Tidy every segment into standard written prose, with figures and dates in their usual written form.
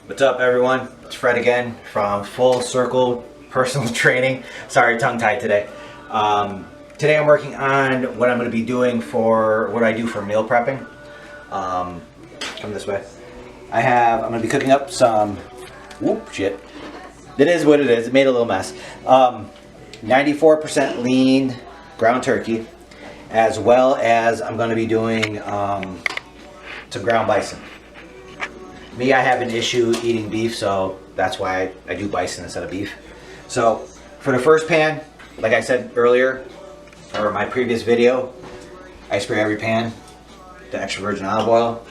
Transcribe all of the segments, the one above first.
What's up, everyone? It's Fred again from Full Circle Personal Training. Sorry, tongue-tied today. Today I'm working on what I'm going to be doing for what I do for meal prepping. Come this way. I'm going to be cooking up some, shit. It is what it is. It made a little mess. 94% lean ground turkey, as well as I'm going to be doing some ground bison. Me, I have an issue eating beef, so that's why I do bison instead of beef. So for the first pan, like I said earlier, or my previous video, I spray every pan the extra virgin olive oil.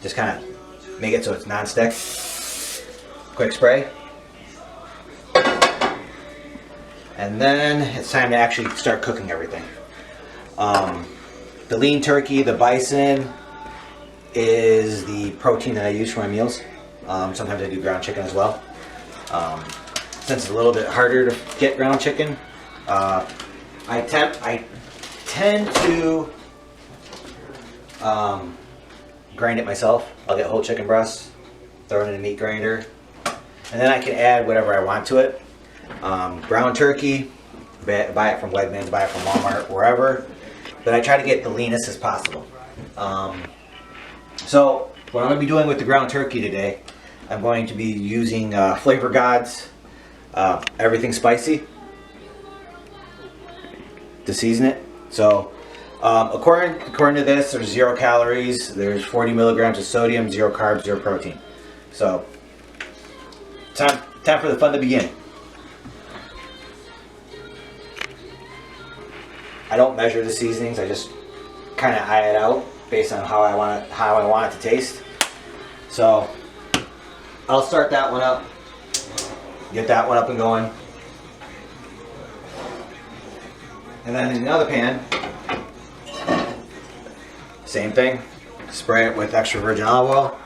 Just kind of make it so it's non-stick. Quick spray. And then it's time to actually start cooking everything. The lean turkey, the bison, is the protein that I use for my meals. Sometimes I do ground chicken as well. Since it's a little bit harder to get ground chicken, I tend to grind it myself. I'll get whole chicken breasts, throw it in a meat grinder, and then I can add whatever I want to it. Ground turkey, buy it from Wegmans, buy it from Walmart, wherever. But I try to get the leanest as possible. So what I'm going to be doing with the ground turkey today, I'm going to be using Flavor Gods Everything Spicy to season it. So according to this, there's 0 calories, there's 40 milligrams of sodium, 0 carbs, 0 protein. So time for the fun to begin. I don't measure the seasonings, I just kind of eye it out based on how I want it to taste. So I'll start that one up, get that one up and going, and then in another pan, same thing, spray it with extra virgin olive oil.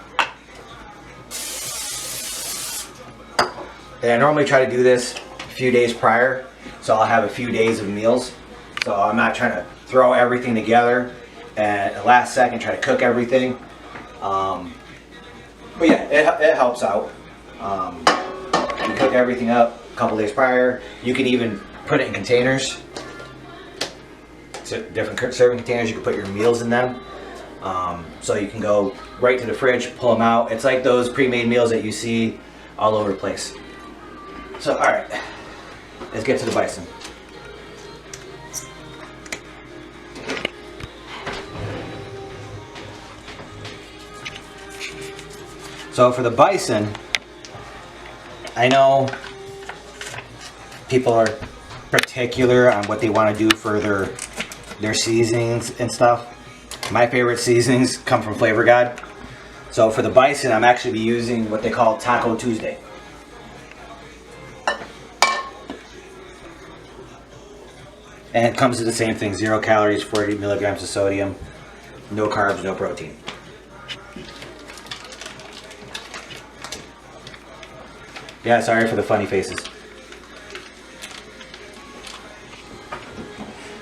And I normally try to do this a few days prior, so I'll have a few days of meals. So I'm not trying to throw everything together and at the last second try to cook everything. But yeah, it helps out. You cook everything up a couple days prior. You can even put it in containers. So different serving containers, you can put your meals in them. So you can go right to the fridge, pull them out. It's like those pre-made meals that you see all over the place. So alright, let's get to the bison. So for the bison, I know people are particular on what they want to do for their seasonings and stuff. My favorite seasonings come from Flavor God. So for the bison, I'm actually be using what they call Taco Tuesday. And it comes to the same thing, 0 calories, 40 milligrams of sodium, no carbs, no protein. Yeah, sorry for the funny faces.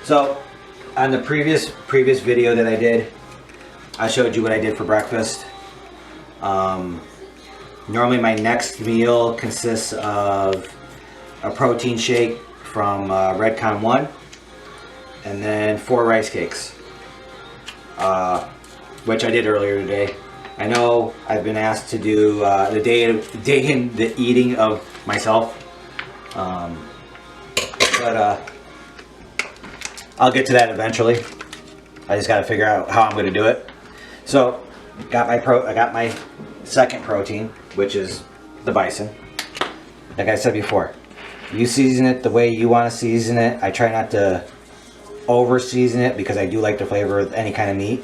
So, on the previous video that I did, I showed you what I did for breakfast. Normally my next meal consists of a protein shake from Redcon 1, and then 4 rice cakes, which I did earlier today. I know I've been asked to do the day in the eating of myself, but I'll get to that eventually. I just got to figure out how I'm going to do it. So, I got my second protein, which is the bison. Like I said before, you season it the way you want to season it. I try not to over season it because I do like the flavor of any kind of meat.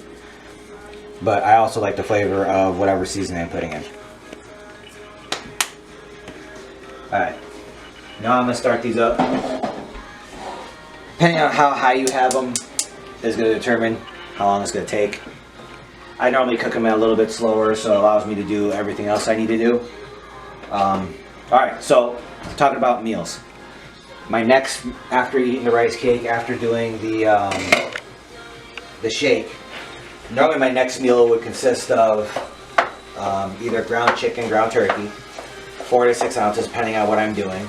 But I also like the flavor of whatever seasoning I'm putting in. Alright, now I'm going to start these up. Depending on how high you have them is going to determine how long it's going to take. I normally cook them a little bit slower, so it allows me to do everything else I need to do. Alright, so talking about meals. My next, after eating the rice cake, after doing the shake, normally my next meal would consist of either ground chicken, ground turkey, 4 to 6 ounces, depending on what I'm doing.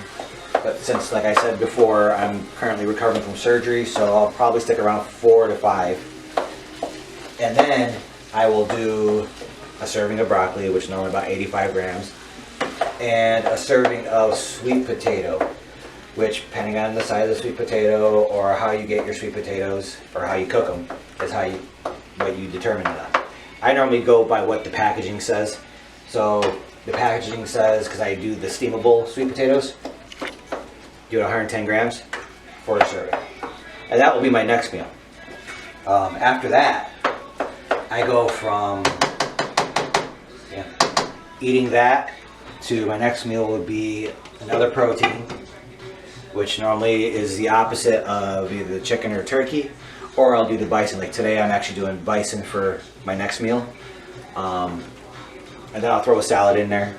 But since, like I said before, I'm currently recovering from surgery, so I'll probably stick around 4 to 5. And then I will do a serving of broccoli, which is normally about 85 grams, and a serving of sweet potato, which, depending on the size of the sweet potato or how you get your sweet potatoes or how you cook them, is what you determine it on. I normally go by what the packaging says. So the packaging says, because I do the steamable sweet potatoes, do it 110 grams for a serving. And that will be my next meal. After that, I go from eating that to my next meal would be another protein, which normally is the opposite of either the chicken or turkey, or I'll do the bison. Like today I'm actually doing bison for my next meal. And then I'll throw a salad in there,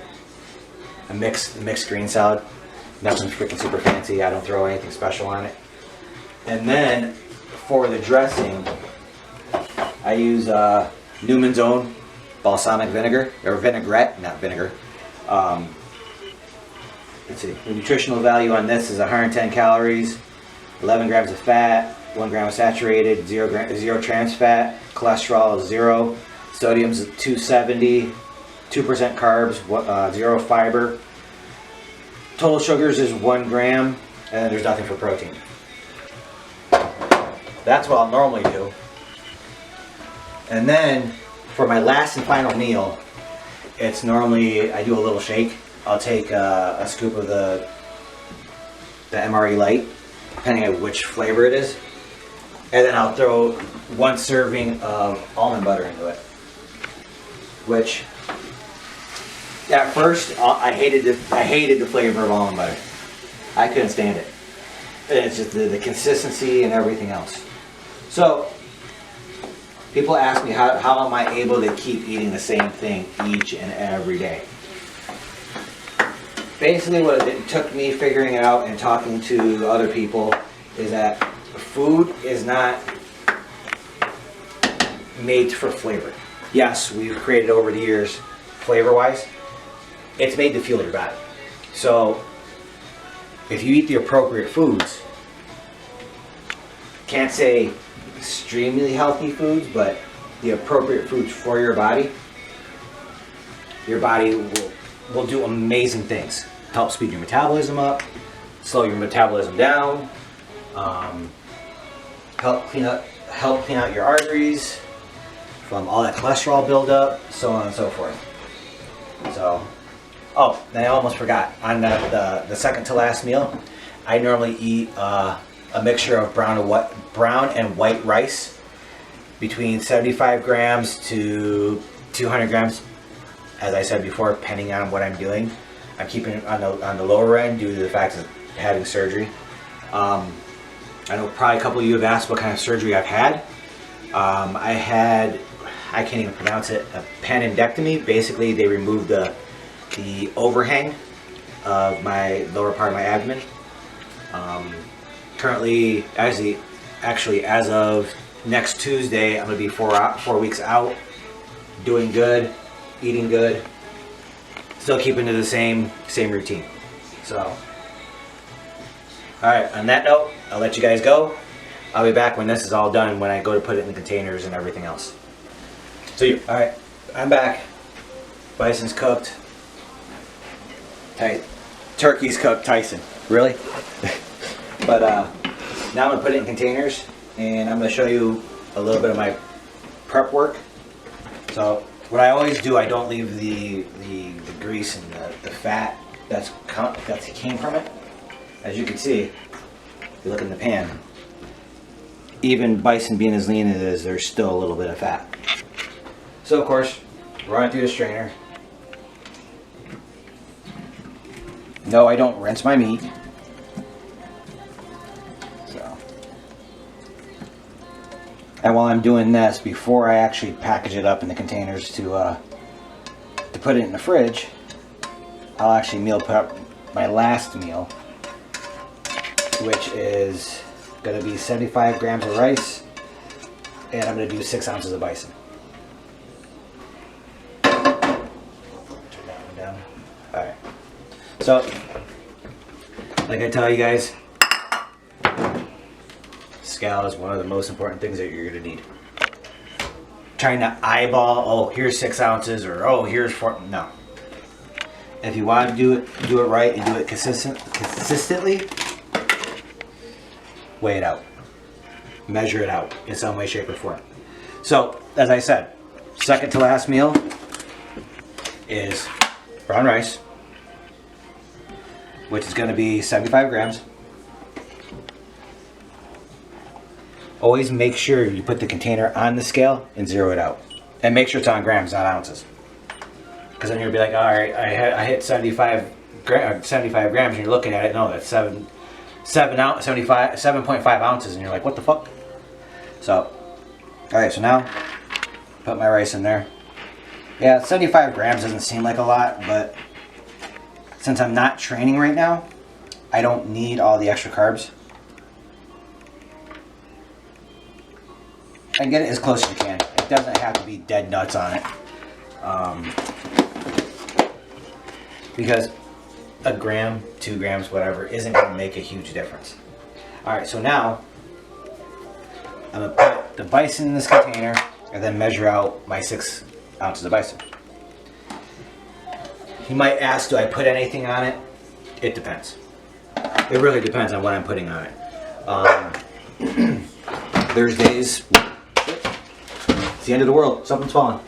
a mixed green salad. Nothing freaking super fancy. I don't throw anything special on it. And then for the dressing, I use Newman's Own balsamic vinegar, or vinaigrette, not vinegar. Let's see, the nutritional value on this is 110 calories, 11 grams of fat, 1 gram of saturated, 0 trans fat, cholesterol is 0, sodium is 270, 2% carbs, 0 fiber. Total sugars is 1 gram, and there's nothing for protein. That's what I'll normally do. And then for my last and final meal, it's normally, I do a little shake. I'll take a scoop of the MRE Light, depending on which flavor it is. And then I'll throw 1 serving of almond butter into it. Which, at first, I hated the flavor of almond butter. I couldn't stand it. And it's just the consistency and everything else. So, people ask me how am I able to keep eating the same thing each and every day. Basically what it took me figuring it out and talking to other people is that food is not made for flavor. Yes, we've created over the years flavor-wise. It's made to fuel your body. So if you eat the appropriate foods, can't say extremely healthy foods, but the appropriate foods for your body will do amazing things. Help speed your metabolism up, slow your metabolism down, help clean out your arteries from all that cholesterol buildup, so on and so forth. So, oh, and I almost forgot, on the second to last meal, I normally eat a mixture of brown and white rice, between 75 grams to 200 grams. As I said before, depending on what I'm doing. I'm keeping it on the lower end due to the fact of having surgery. I know probably a couple of you have asked what kind of surgery I've had. I can't even pronounce it, a appendectomy. Basically, they removed the overhang of my lower part of my abdomen. Currently, actually, as of next Tuesday, I'm going to be 4 weeks out, doing good, eating good, still keeping to the same routine. So, all right. On that note, I'll let you guys go. I'll be back when this is all done, when I go to put it in the containers and everything else. See you. All right, I'm back. Bison's cooked. Turkey's cooked. Tyson, really? But now I'm gonna put it in containers, and I'm gonna show you a little bit of my prep work. So what I always do, I don't leave the grease and the fat that came from it. As you can see, if you look in the pan, even bison being as lean as it is, there's still a little bit of fat. So of course, run it through the strainer. No, I don't rinse my meat. And while I'm doing this, before I actually package it up in the containers to put it in the fridge, I'll actually meal prep my last meal, which is going to be 75 grams of rice, and I'm going to do 6 ounces of bison. down. Alright. So, like I tell you guys, scale is one of the most important things that you're going to need. Trying to eyeball, oh, here's 6 ounces, or oh, here's 4. No. If you want to do it right and do it consistently, weigh it out. Measure it out in some way, shape, or form. So, as I said, second to last meal is brown rice, which is going to be 75 grams. Always make sure you put the container on the scale and zero it out. And make sure it's on grams, not ounces. Because then you'll be like, all right, I hit 75 grams, and you're looking at it, no, that's 7.5 ounces, and you're like, what the fuck? So, all right, so now, put my rice in there. Yeah, 75 grams doesn't seem like a lot, but since I'm not training right now, I don't need all the extra carbs. And get it as close as you can. It doesn't have to be dead nuts on it. Because a gram, 2 grams, whatever, isn't going to make a huge difference. Alright, so now I'm going to put the bison in this container and then measure out my 6 ounces of bison. You might ask, do I put anything on it? It depends. It really depends on what I'm putting on it. There's days, it's the end of the world, something's falling.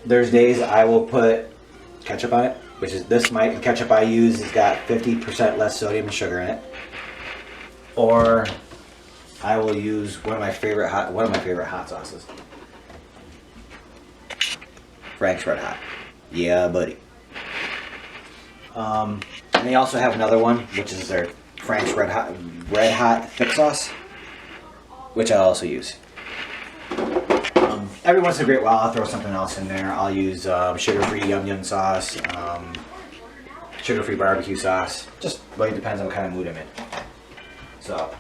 There's days I will put ketchup on it, which is the ketchup I use has got 50% less sodium and sugar in it. Or I will use one of my favorite hot sauces. Frank's Red Hot. Yeah, buddy. And they also have another one, which is their Frank's Red Hot thick sauce, which I also use. Every once in a great while, I'll throw something else in there. I'll use sugar-free yum yum sauce, sugar-free barbecue sauce. Just really depends on what kind of mood I'm in. So,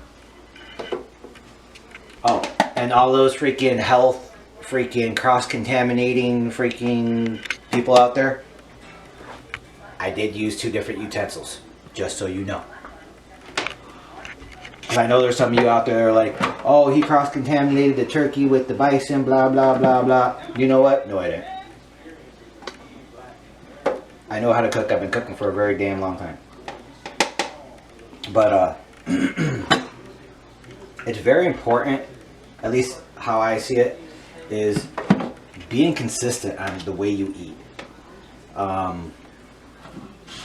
oh, and all those freaking health, freaking cross-contaminating freaking people out there, I did use 2 different utensils, just so you know. Because I know there's some of you out there that are like, oh, he cross-contaminated the turkey with the bison, blah, blah, blah, blah. You know what? No, I didn't. I know how to cook. I've been cooking for a very damn long time. But, it's very important, at least how I see it, is being consistent on the way you eat.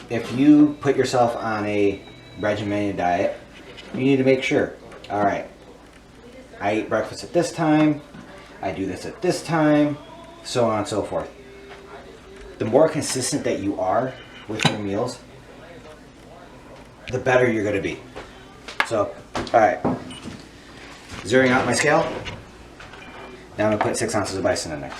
If you put yourself on a regimented diet, you need to make sure, all right, I eat breakfast at this time, I do this at this time, so on and so forth. The more consistent that you are with your meals, the better you're going to be. So, all right, zeroing out my scale. Now I'm going to put 6 ounces of bison in there.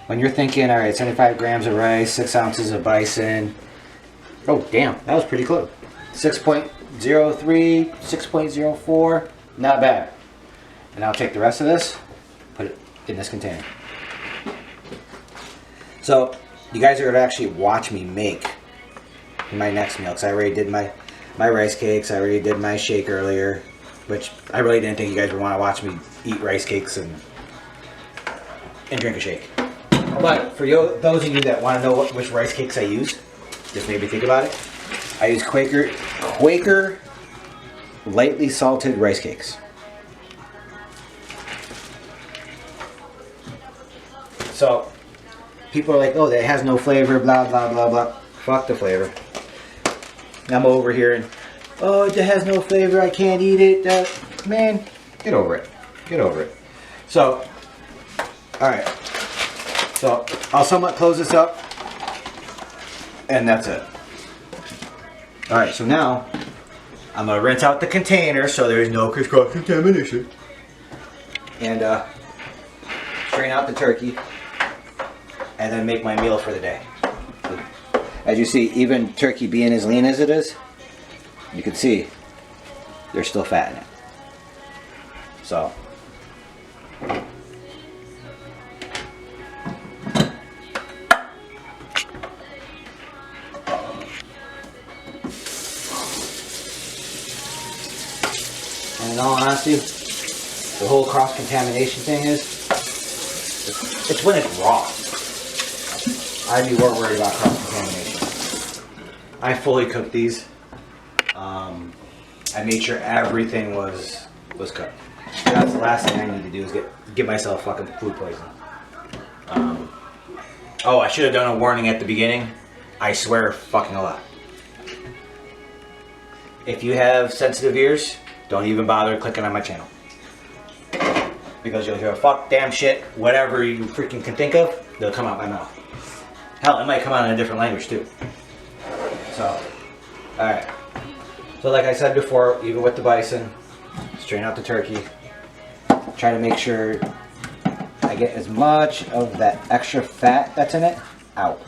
When you're thinking, all right, 75 grams of rice, 6 ounces of bison. Oh, damn, that was pretty close. 6.03, 6.04, not bad. And I'll take the rest of this, put it in this container. So, you guys are going to actually watch me make my next meal, because I already did my rice cakes, I already did my shake earlier, which I really didn't think you guys would want to watch me eat rice cakes and drink a shake. But for those of you that want to know which rice cakes I use, just maybe think about it. I use Quaker lightly salted rice cakes. So people are like, oh, that has no flavor, blah, blah, blah, blah. Fuck the flavor. I'm over here and, oh, it has no flavor, I can't eat it. Man, get over it. Get over it. So, alright. So, I'll somewhat close this up. And that's it. Alright, so now, I'm going to rinse out the container so there's no crisscross contamination. And, strain out the turkey. And then make my meal for the day. As you see, even turkey being as lean as it is, you can see there's still fat in it. So. And in all honesty, the whole cross-contamination thing is, it's when it's raw. I'd be more worried about cross-contamination. I fully cooked these. I made sure everything was cooked. That's the last thing I need to do is get myself fucking food poisoning. Oh, I should have done a warning at the beginning. I swear fucking a lot. If you have sensitive ears, don't even bother clicking on my channel. Because you'll hear fuck, damn shit, whatever you freaking can think of, they'll come out my mouth. Hell, it might come out in a different language too. So, alright. So like I said before, even with the bison, strain out the turkey. Try to make sure I get as much of that extra fat that's in it out.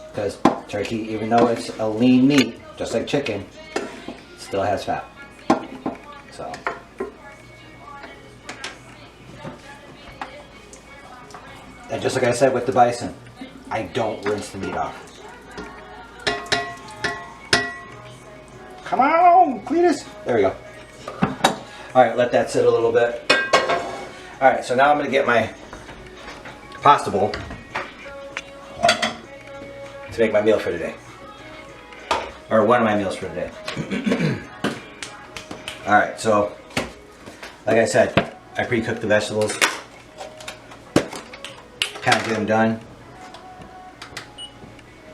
Because turkey, even though it's a lean meat, just like chicken, still has fat. So. And just like I said with the bison, I don't rinse the meat off. Come on, Cletus. There we go. Alright, let that sit a little bit. Alright, so now I'm going to get my pasta bowl to make my meal for today. Or one of my meals for today. Alright, so like I said, I pre-cooked the vegetables. Kind of get them done.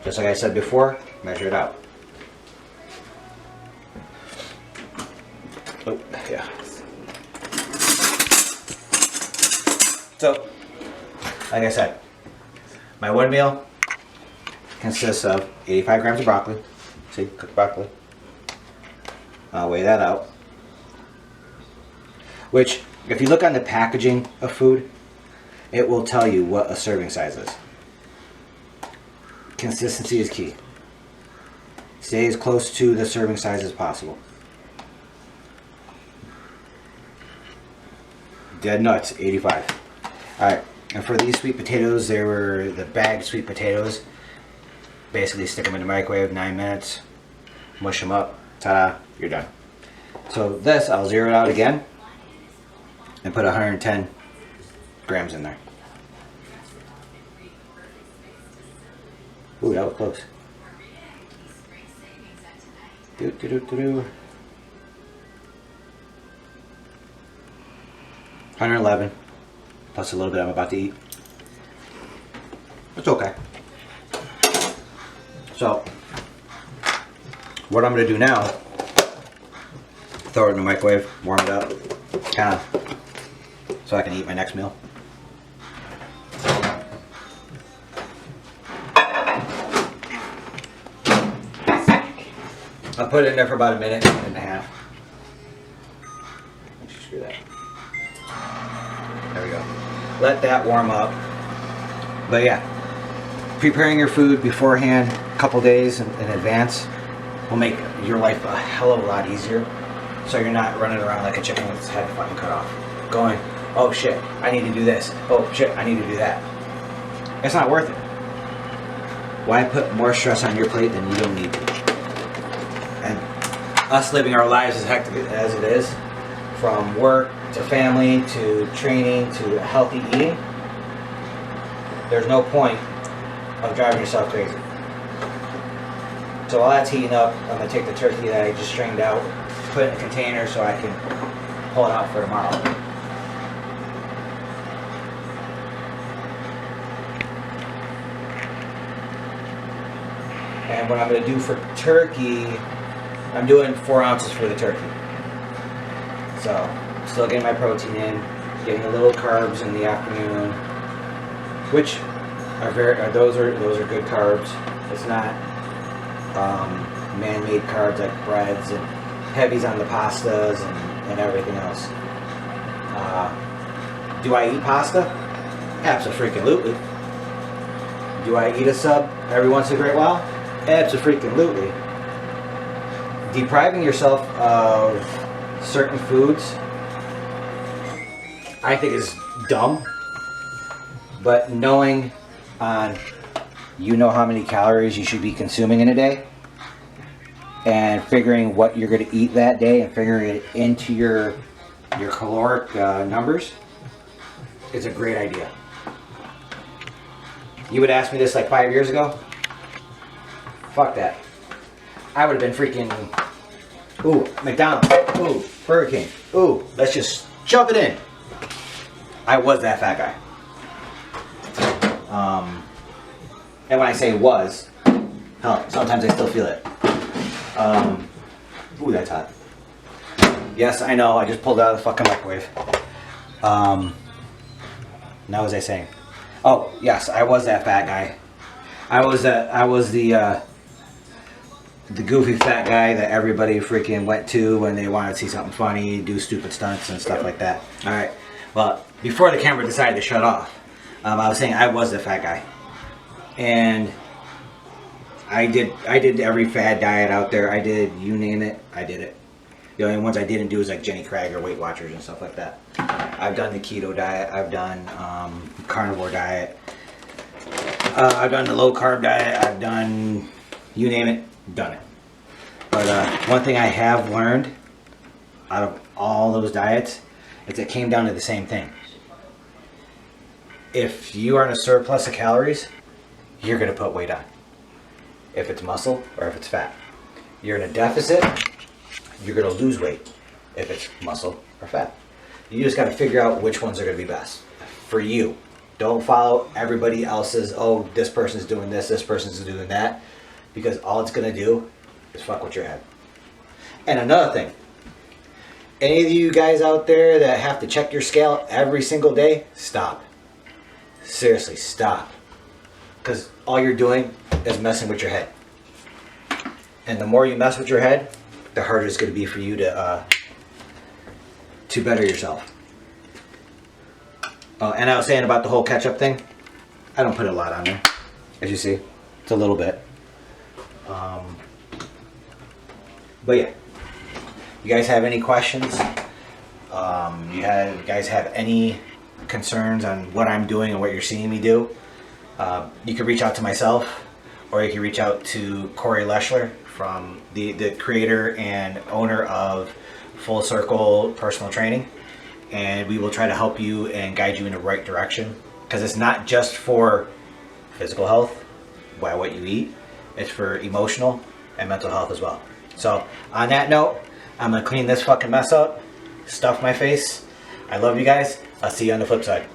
Just like I said before, measure it out. Oh, yeah. So, like I said, my one meal consists of 85 grams of broccoli. See, cooked broccoli. I'll weigh that out. Which, if you look on the packaging of food, it will tell you what a serving size is. Consistency is key. Stay as close to the serving size as possible. Dead nuts, 85. Alright, and for these sweet potatoes, they were the bagged sweet potatoes. Basically stick them in the microwave, 9 minutes, mush them up, ta-da, you're done. So this, I'll zero it out again, and put 110 grams in there. Ooh, that was close. 111, plus a little bit I'm about to eat. It's okay. So, what I'm going to do now, throw it in the microwave, warm it up, kind of, so I can eat my next meal. I'll put it in there for about a minute and a half. Screw that. There we go. Let that warm up. But yeah, preparing your food beforehand, a couple days in advance, will make your life a hell of a lot easier. So you're not running around like a chicken with its head fucking cut off. Going, oh shit, I need to do this. Oh shit, I need to do that. It's not worth it. Why put more stress on your plate than you don't need to? And us living our lives as hectic as it is, from work to family to training to healthy eating, there's no point of driving yourself crazy. So while that's heating up, I'm going to take the turkey that I just strained out, put it in a container so I can pull it out for tomorrow. And what I'm going to do for turkey, I'm doing 4 ounces for the turkey. So, still getting my protein in, getting a little carbs in the afternoon, which are those are good carbs. It's not man-made carbs like breads and heavies on the pastas and everything else. Do I eat pasta? Abso-freaking-lutely. Do I eat a sub every once in a great while? Abso-freaking-lutely. Depriving yourself of certain foods I think is dumb, but knowing on you know how many calories you should be consuming in a day and figuring what you're going to eat that day and figuring it into your caloric numbers is a great idea. You would ask me this like 5 years ago? Fuck that. I would have been freaking, ooh, McDonald's, ooh, Burger King, ooh, let's just shove it in. I was that fat guy. And when I say was, hell, sometimes I still feel it. Ooh, that's hot. Yes, I know, I just pulled it out of the fucking microwave. Now what was I saying? Oh, yes, I was that fat guy. I was the goofy fat guy that everybody freaking went to when they wanted to see something funny, do stupid stunts and stuff like that. Alright, well, before the camera decided to shut off, I was saying I was the fat guy. And I did every fad diet out there. I did, you name it, I did it. The only ones I didn't do is like Jenny Craig or Weight Watchers and stuff like that. I've done the keto diet, I've done carnivore diet, I've done the low carb diet, I've done, you name it, done it. But one thing I have learned out of all those diets is it came down to the same thing. If you are in a surplus of calories, you're going to put weight on. If it's muscle or if it's fat. You're in a deficit, you're going to lose weight if it's muscle or fat. You just got to figure out which ones are going to be best for you. Don't follow everybody else's, oh, this person's doing this person's doing that, because all it's going to do is fuck with your head. And another thing, any of you guys out there that have to check your scale every single day, stop. Seriously, stop. Because all you're doing is messing with your head. And the more you mess with your head, the harder it's going to be for you to better yourself. Oh, and I was saying about the whole ketchup thing, I don't put a lot on there. As you see, it's a little bit. But yeah, you guys have any questions? You guys have any concerns on what I'm doing and what you're seeing me do? You can reach out to myself, or you can reach out to Corey Leschler, from the creator and owner of Full Circle Personal Training, and we will try to help you and guide you in the right direction, because it's not just for physical health by what you eat, it's for emotional and mental health as well. So on that note, I'm gonna clean this fucking mess up, stuff my face. I love you guys. I'll see you on the flip side.